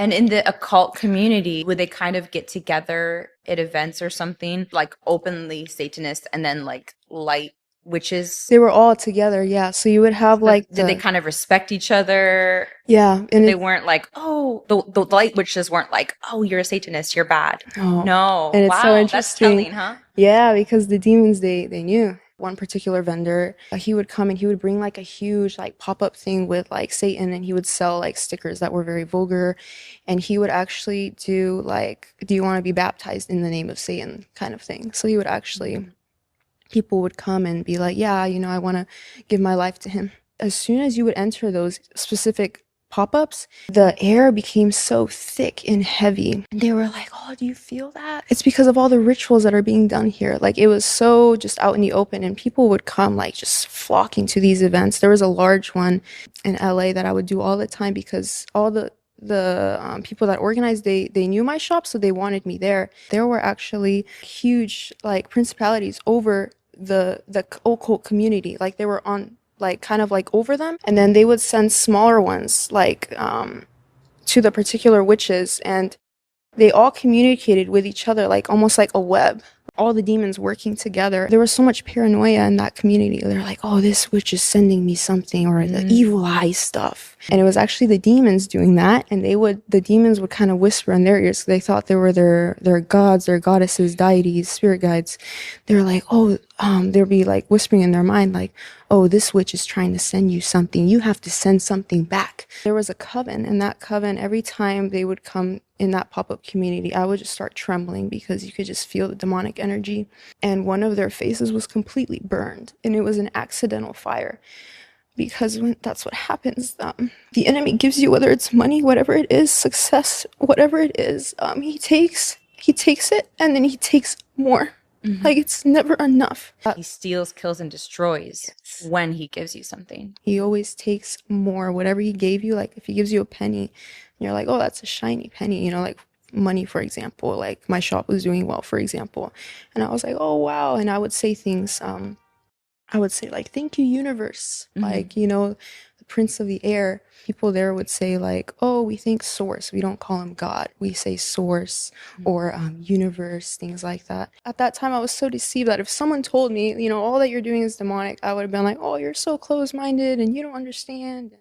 And in the occult community, would they kind of get together at events or something, like openly Satanists and then like light witches? They were all together, yeah. So you would have But like did they the, kind of respect each other? yeah, and They it, weren't like, oh, the light witches weren't like, oh, you're a Satanist, you're bad. oh, No. and it's so Wow, that's interesting. telling, huh? Yeah, because the demons, they knew. One particular vendor, he would come and he would bring like a huge like pop-up thing with like Satan, and he would sell like stickers that were very vulgar, and he would actually do like, do you want to be baptized in the name of Satan kind of thing. So he would actually, people would come and be like, yeah, I want to give my life to him. As soon as you would enter those specific pop-ups, the air became so thick and heavy. And they were like, oh, do you feel that? It's because of all the rituals that are being done here. Like, it was so just out in the open, and people would come like just flocking to these events. There was a large one in LA that I would do all the time because all the people that organized, they knew my shop, so they wanted me there. There were actually huge like principalities over the occult community. Like, they were on like kind of like over them, and then they would send smaller ones like to the particular witches, and they all communicated with each other like almost like a web, all the demons working together. There was so much paranoia in that community. They're like, oh, this witch is sending me something, or the evil eye stuff. And it was actually the demons doing that, and the demons would kind of whisper in their ears. So they thought they were their gods, their goddesses, deities, spirit guides. They were like, oh, they'd be like whispering in their mind like, oh, this witch is trying to send you something. You have to send something back. There was a coven, and that coven, every time they would come in that pop-up community, I would just start trembling because you could just feel the demonic energy. And one of their faces was completely burned, and it was an accidental fire. Because that's what happens. The enemy gives you, whether it's money, whatever it is, success, whatever it is, he takes it, and then he takes more. Like, it's never enough. He steals, kills, and destroys when he gives you something. He always takes more. Whatever he gave you, like if he gives you a penny, and you're like, oh, that's a shiny penny, like money, for example. Like, my shop was doing well, for example. And I was like, oh, wow. And I would say things, I would say like, thank you, universe. Like, the prince of the air. People there would say like, oh, we think source. We don't call him God. We say source or universe, things like that. At that time, I was so deceived that if someone told me, all that you're doing is demonic, I would have been like, oh, you're so close-minded and you don't understand.